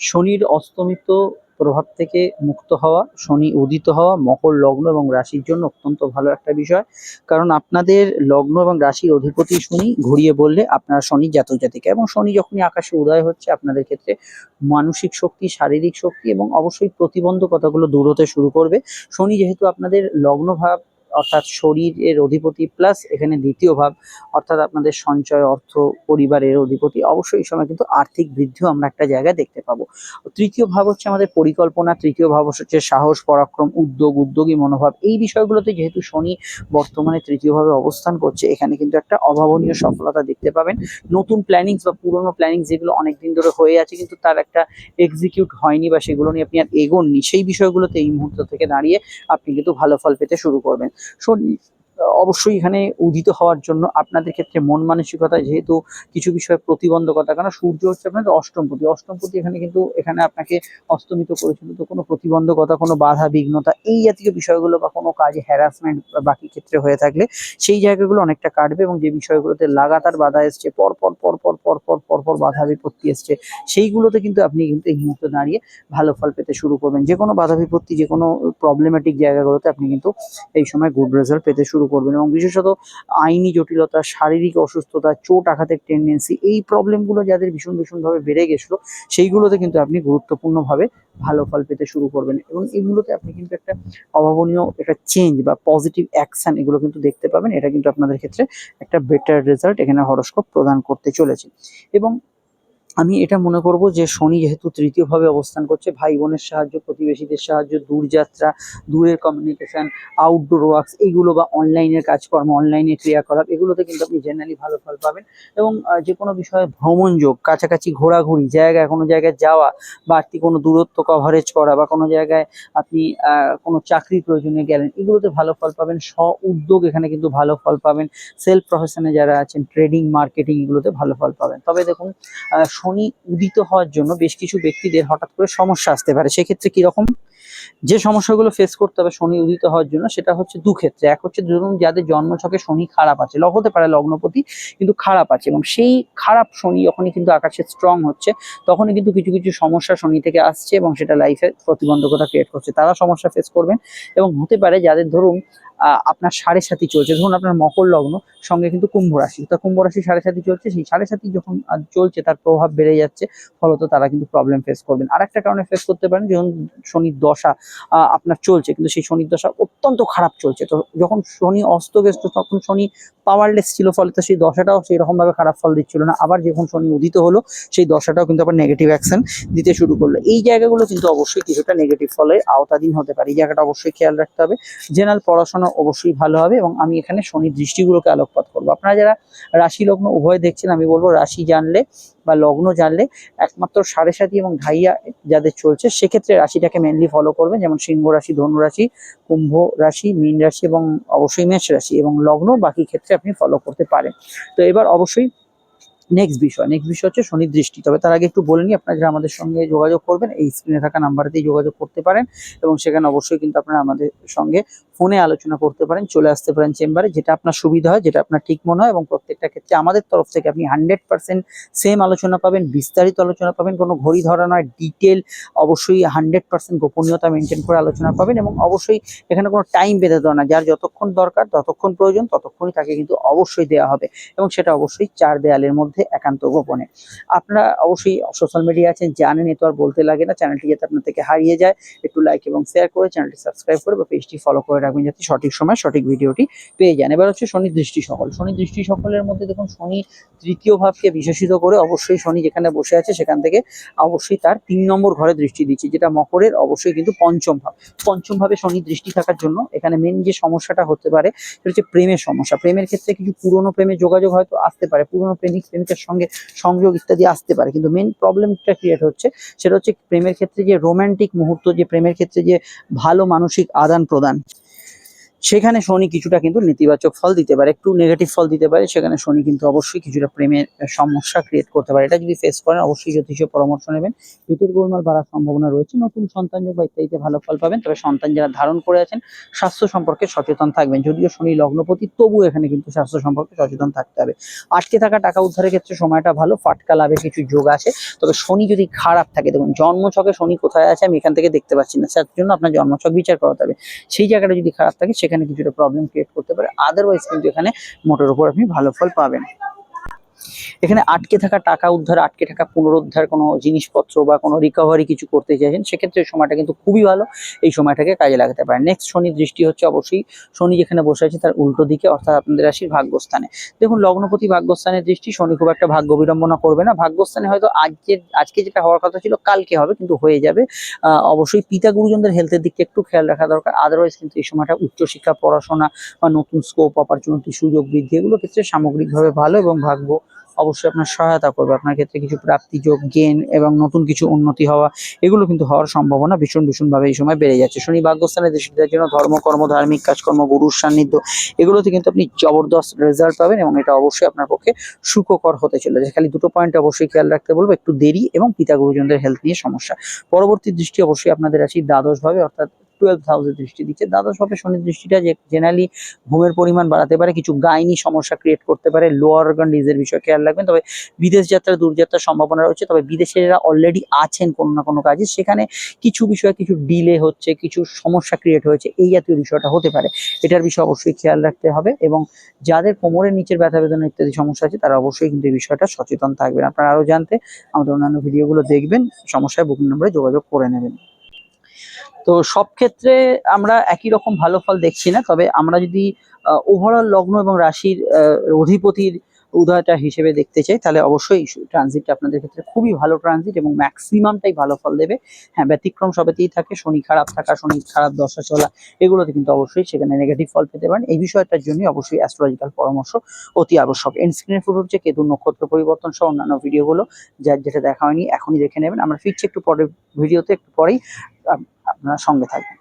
শনির অস্তমিত প্রভাব থেকে মুক্ত হওয়া, শনি উদিত হওয়া মকর লগ্ন এবং রাশির জন্য অত্যন্ত ভালো একটা বিষয়। কারণ আপনাদের লগ্ন এবং রাশির অধিপতি শনি, ঘুরিয়ে বললে আপনার শনি জাতক জাতিকা, এবং শনি যখনই আকাশে উদয় হচ্ছে আপনাদের ক্ষেত্রে মানসিক শক্তি, শারীরিক শক্তি এবং অবশ্যই প্রতিবন্ধকতাগুলো দূর হতে শুরু করবে। শনি যেহেতু আপনাদের লগ্ন ভাব অর্থাৎ শরীরের অধিপতি, প্লাস এখানে দ্বিতীয় ভাব অর্থাৎ আপনাদের সঞ্চয়, অর্থ, পরিবারের অধিপতি, অবশ্যই এই সময় কিন্তু আর্থিক বৃদ্ধিও আমরা একটা জায়গায় দেখতে পাবো। তৃতীয় ভাব হচ্ছে আমাদের পরিকল্পনা, তৃতীয় ভাব হচ্ছে সাহস, পরাক্রম, উদ্যোগী মনোভাব। এই বিষয়গুলোতে যেহেতু শনি বর্তমানে তৃতীয় ভাবে অবস্থান করছে, এখানে কিন্তু একটা অভাবনীয় সফলতা দেখতে পাবেন। নতুন প্ল্যানিংস বা পুরোনো প্ল্যানিংস যেগুলো অনেকদিন ধরে হয়ে আছে কিন্তু তার একটা এক্সিকিউট হয়নি বা সেগুলো নিয়ে আপনি আর এগোননি, সেই বিষয়গুলোতে এই মুহূর্ত থেকে দাঁড়িয়ে আপনি কিন্তু ভালো ফল পেতে শুরু করবেন। শনি অবশ্যই এখানে উদিত হওয়ার জন্য আপনাদের ক্ষেত্রে মন মানসিকতা, যেহেতু কিছু বিষয়ে প্রতিবন্ধকতা, কারণ সূর্য হচ্ছে আপনাদের অষ্টমপতি, অষ্টমপতি এখানে কিন্তু এখানে আপনাকে অস্তমিত করেছিল, তো কোনো প্রতিবন্ধকতা, কোনো বাধা বিঘ্নতা এই জাতীয় বিষয়গুলো বা কোনো কাজে হ্যারাসমেন্ট বা বাকি ক্ষেত্রে হয়ে থাকলে সেই জায়গাগুলো অনেকটা কাটবে, এবং যে বিষয়গুলোতে লাগাতার বাধা এসছে, পর পর বাধা বিপত্তি এসছে, সেইগুলোতে কিন্তু আপনি কিন্তু এই মুহূর্তে দাঁড়িয়ে ভালো ফল পেতে শুরু করবেন। যে কোনো বাধা বিপত্তি, যে কোনো প্রবলেমেটিক জায়গাগুলোতে আপনি কিন্তু এই সময় গুড রেজাল্ট পেতে শুরু করবেন। এবং বিশেষত আইনি জটিলতা, শারীরিক অসুস্থতা, চোট আঘাতের টেন্ডেন্সি, এই প্রবলেমগুলো যাদের ভীষণভাবে বেড়ে গেছিলো, সেইগুলোতে কিন্তু আপনি গুরুত্বপূর্ণভাবে ভালো ফল পেতে শুরু করবেন, এবং এগুলোতে আপনি কিন্তু একটা অভাবনীয় একটা চেঞ্জ বা পজিটিভ অ্যাকশন এগুলো কিন্তু দেখতে পাবেন। এটা কিন্তু আপনাদের ক্ষেত্রে একটা বেটার রেজাল্ট এখানে হরোস্কোপ প্রদান করতে চলেছে। এবং আমি এটা মনে করব যে শনি যেহেতু তৃতীয়ভাবে অবস্থান করছে, ভাই বোনের সাহায্য, প্রতিবেশীদের সাহায্য, দূরযাত্রা, দূরের কমিউনিকেশন, আউটডোর ওয়ার্কস এইগুলো, বা অনলাইনের কাজকর্ম, অনলাইনের ক্রিয়াকলাপ, এগুলোতে কিন্তু আপনি জেনারেলি ভালো ফল পাবেন। এবং যে কোনো বিষয়ে ভ্রমণ যোগ, কাছাকাছি ঘোরাঘুরি, জায়গায় কোনো জায়গায় যাওয়া, বাড়তি কোনো দূরত্ব কভারেজ করা, বা কোনো জায়গায় আপনি কোনো চাকরির প্রয়োজনে গেলেন, এগুলোতে ভালো ফল পাবেন। স্ব উদ্যোগ এখানে কিন্তু ভালো ফল পাবেন। সেলফ প্রফেশনে যারা আছেন, ট্রেডিং, মার্কেটিং, এগুলোতে ভালো ফল পাবেন। তবে দেখুন, শনি উদিত হওয়ার জন্য বেশ কিছু ব্যক্তিদের হঠাৎ করে সমস্যা আসতে পারে। সেক্ষেত্রে কিরকম যে সমস্যাগুলো ফেস করতে হবে শনি উদিত হওয়ার জন্য, সেটা হচ্ছে দু ক্ষেত্রে। এক হচ্ছে ধরুন যাদের জন্মছকে শনি খারাপ আছে, হতে পারে লগ্নপতি কিন্তু খারাপ আছে, এবং সেই খারাপ শনি যখনই কিন্তু আকাশে স্ট্রং হচ্ছে, তখনই কিন্তু কিছু কিছু সমস্যা শনি থেকে আসছে এবং সেটা লাইফে প্রতিবন্ধকতা ক্রিয়েট করছে, তারা সমস্যা ফেস করবেন। এবং হতে পারে যাদের ধরুন আপনার সাড়ে সাথী চলছে, ধরুন আপনার মকর লগ্ন সঙ্গে কিন্তু কুম্ভ রাশি, তা কুম্ভ রাশি সাড়ে সাথী চলছে, সেই সাড়ে সাথী যখন চলছে তার প্রভাব বেড়ে যাচ্ছে, ফলত তারা কিন্তু প্রবলেম ফেস করবেন। আর একটা কারণে ফেস করতে পারেন, যখন শনির দশা আপনার চলছে, কিন্তু সেই শনির দশা অত্যন্ত খারাপ চলছে, তো যখন শনি অস্তগ্রস্ত তখন শনি পাওয়ারলেস ছিল, ফলে তো সেই দশাটাও সেই রকম ভাবে খারাপ ফল দিচ্ছিল না। আবার যখন শনি উদিত হলো, সেই দশাটাও কিন্তু আবার নেগেটিভ অ্যাকশন দিতে শুরু করলো। এই জায়গাগুলো কিন্তু অবশ্যই কিছুটা নেগেটিভ ফলের আওতাধীন হতে পারে, এই জায়গাটা অবশ্যই খেয়াল রাখতে হবে। জেনারেল পড়াশোনা অবশ্যই ভালো হবে, এবং আমি এখানে শনির দৃষ্টিগুলোকে আলোকপাত করবো। আপনারা যারা রাশি লগ্ন উভয় দেখছেন, আমি বলবো রাশি জানলে বা লগ্ন জানলে একমাত্র সাড়ে সাথী এবং ঢাইয়া যাদের চলছে, সেক্ষেত্রে রাশিটাকে মেনলি ফলো করবেন, যেমন সিংহ রাশি, ধনু রাশি, কুম্ভ রাশি, মীন রাশি এবং অবশ্যই মেষ রাশি, এবং লগ্ন বাকি ক্ষেত্রে আপনি ফলো করতে পারেন। তো এবার অবশ্যই নেক্সট বিষয় হচ্ছে শনির দৃষ্টি। তবে তার আগে একটু বলে নিই, আপনারা যারা আমাদের সঙ্গে যোগাযোগ করবেন এই স্ক্রিনে থাকা নাম্বারতেই যোগাযোগ করতে পারেন, এবং সেখানে অবশ্যই কিন্তু আপনারা আমাদের সঙ্গে ফোনে আলোচনা করতে পারেন, চলে আসতে পারেন চেম্বারে, যেটা আপনার সুবিধা হয়, যেটা আপনার ঠিক মনে হয়, এবং প্রত্যেকটা ক্ষেত্রে আমাদের তরফ থেকে আপনি 100% সেম আলোচনা পাবেন, বিস্তারিত আলোচনা পাবেন, কোনো ঘড়ি ধরা নয়, ডিটেল, অবশ্যই 100% গোপনীয়তা মেনটেন করে আলোচনা পাবেন। এবং অবশ্যই এখানে কোনো টাইম বেঁধে দেওয়া না, যার যতক্ষণ দরকার, যতক্ষণ প্রয়োজন, ততক্ষণই তাকে কিন্তু অবশ্যই দেওয়া হবে, এবং সেটা অবশ্যই চার দেয়ালের মধ্যে একান্ত গোপনে। আপনারা অবশ্যই সোশ্যাল মিডিয়া আছেন, জানেন, এ তো আর বলতে লাগে না। চ্যানেলটি যাতে আপনার থেকে হারিয়ে যায়, একটু লাইক এবং শেয়ার করে চ্যানেলটি সাবস্ক্রাইব করে বা পেজটি ফলো করে রাখবেন, যাতে সঠিক সময় সঠিক ভিডিওটি পেয়ে যান। এবার হচ্ছে শনি দৃষ্টি সকল। শনি দৃষ্টি সকলের মধ্যে দেখুন, শনি তৃতীয় ভাবকে বিশেষিত করে, অবশ্যই শনি যেখানে বসে আছে সেখান থেকে অবশ্যই তার 3 নম্বর ঘরে দৃষ্টি দিচ্ছে, যেটা মকরের অবশ্যই কিন্তু পঞ্চম ভাব। পঞ্চম ভাবে শনি দৃষ্টি থাকার জন্য এখানে মেন যে সমস্যাটা হতে পারে সেটা হচ্ছে প্রেমের সমস্যা। প্রেমের ক্ষেত্রে কিছু পুরনো প্রেমের যোগাযোগ হয়তো আসতে পারে, পুরনো প্রেমিকের সঙ্গে সংযোগ ইত্যাদি আসতে পারে, কিন্তু মেন প্রবলেমটা ক্রিয়েট হচ্ছে সেটা হচ্ছে প্রেমের ক্ষেত্রে যে রোমান্টিক মুহূর্ত, যে প্রেমের ক্ষেত্রে যে ভালো মানসিক আদান প্রদান, সেখানে শনি কিছুটা কিন্তু নেতিবাচক ফল দিতে পারে, একটু নেগেটিভ ফল দিতে পারে। সেখানে শনি কিন্তু অবশ্যই কিছুটা প্রেমের সমস্যা ক্রিয়েট করতে পারে। এটা যদি ফেস করেন অবশ্যই জ্যোতিষীয় পরামর্শ নেবেন। পেটের গোলমাল বাড়ার সম্ভাবনা রয়েছে, নতুন সন্তান যোগ বা ইত্যাদিতে ভালো ফল পাবেন। তবে সন্তান যারা ধারণ করে আছেন স্বাস্থ্য সম্পর্কে সচেতন থাকবেন। যদিও শনি লগ্নপতি, তবু এখানে কিন্তু স্বাস্থ্য সম্পর্কে সচেতন থাকতে হবে। আটকে থাকা টাকা উদ্ধারের ক্ষেত্রে সময়টা ভালো, ফাটকা লাভের কিছু যোগ আছে। তবে শনি যদি খারাপ থাকে, দেখুন জন্মছকে শনি কোথায় আছে আমি এখান থেকে দেখতে পাচ্ছি না, তার জন্য আপনার জন্মছক বিচার করাতে হবে। সেই জায়গাটা যদি খারাপ থাকে সেখানে কিছুটা প্রবলেম ক্রিয়েট করতে পারে, আদারওয়াইজ কিন্তু এখানে মোটের উপর আপনি ভালো ফল পাবেন। এখানে আটকে থাকা টাকা উদ্ধার, আটকে থাকা পুনরুদ্ধার, কোনো জিনিসপত্র বা কোনো রিকভারি কিছু করতে চাইছেন, সেক্ষেত্রে এই সময়টা কিন্তু খুবই ভালো, এই সময়টাকে কাজে লাগাতে পারেন। নেক্সট শনির দৃষ্টি হচ্ছে অবশ্যই শনি যেখানে বসে আছে তার উল্টো দিকে, অর্থাৎ আপনাদের রাশির ভাগ্যস্থানে। দেখুন লগ্নপতি ভাগ্যস্থানের দৃষ্টি, শনি খুব একটা ভাগ্য বিড়ম্বনা করবে না। ভাগ্যস্থানে হয়তো আজকে যেটা হওয়ার কথা ছিল কালকে হবে, কিন্তু হয়ে যাবে। অবশ্যই পিতা গুরুজনদের হেলথের দিকে একটু খেয়াল রাখা দরকার, আদারওয়াইজ কিন্তু এই সময়টা উচ্চশিক্ষা, পড়াশোনা বা নতুন স্কোপ অপরচুনিটি, সুযোগ বৃদ্ধি, এগুলো ক্ষেত্রে সামগ্রিকভাবে ভালো, এবং ভাগ্য অবশ্যই আপনার সহায়তা করবে। আপনার ক্ষেত্রে কিছু প্রাপ্তি যোগ, গেন এবং নতুন কিছু উন্নতি হওয়া, এগুলো কিন্তু হওয়ার সম্ভাবনা ভীষণ ভাবে এই সময় বেড়ে যাচ্ছে। শনি ভাগ্যস্থানে দৃষ্টির জন্য ধর্মকর্ম, ধার্মিক কাজকর্ম, গুরুর সান্নিধ্য, এগুলোতে কিন্তু আপনি জবরদস্ত রেজাল্ট পাবেন, এবং এটা অবশ্যই আপনার পক্ষে সুখকর হতে চলেছে। খালি দুটো পয়েন্ট অবশ্যই খেয়াল রাখতে বলবো, একটু দেরি এবং পিতা গুরুজনদের হেলথ নিয়ে সমস্যা। পরবর্তী দৃষ্টি অবশ্যই আপনাদের রাশি দ্বাদশ ভাবে, অর্থাৎ 12th হাউসের দৃষ্টি দিচ্ছে। দ্বাদশ ভাবে শনির দৃষ্টিটা যে জেনারেলি ঘুমের পরিমাণ বাড়াতে পারে, কিছু গাইনি সমস্যা ক্রিয়েট করতে পারে, লোয়ার অর্গান ডিজের বিষয়ে খেয়াল রাখবেন। তবে বিদেশ যাত্রা, দূরযাত্রার সম্ভাবনা রয়েছে। তবে বিদেশে যারা অলরেডি আছেন কোনো না কোনো কাজে, সেখানে কিছু বিষয়ে কিছু ডিলে হচ্ছে, কিছু সমস্যা ক্রিয়েট হয়েছে, এই জাতীয় বিষয়টা হতে পারে। এটার বিষয়ে অবশ্যই খেয়াল রাখতে হবে, এবং যাদের কোমরের নিচের ব্যথা বেদনা ইত্যাদি সমস্যা আছে তারা অবশ্যই কিন্তু এই বিষয়টা সচেতন থাকবেন। আপনারা আরো জানতে আমাদের অন্যান্য ভিডিওগুলো দেখবেন, সমস্যায় বুকিং নম্বরে যোগাযোগ করে নেবেন। তো সব ক্ষেত্রে আমরা একই রকম ভালো ফল দেখছি না, তবে আমরা যদি ওভারঅল লগ্ন এবং রাশির অধিপতির উদয়টা হিসেবে দেখতে চাই, তাহলে অবশ্যই ট্রানজিটটা আপনাদের ক্ষেত্রে খুবই ভালো ট্রানজিট, এবং ম্যাক্সিমামটাই ভালো ফল দেবে। হ্যাঁ, ব্যতিক্রম সবেতেই থাকে, শনি খারাপ থাকা, শনি খারাপ দশা চলা, এগুলোতে কিন্তু অবশ্যই সেখানে নেগেটিভ ফল পেতে পারেন। এই বিষয়টার জন্য অবশ্যই অ্যাস্ট্রোলজিক্যাল পরামর্শ অতি আবশ্যক। এন্ড স্ক্রিনের ফুট হচ্ছে কেতু নক্ষত্র পরিবর্তন সহ অন্যান্য ভিডিওগুলো, যার যেটা দেখা হয়নি এখনই দেখে নেবেন। আমরা ফিরছি একটু পরের ভিডিওতে, একটু পরেই। আপনারা সঙ্গে থাকবেন।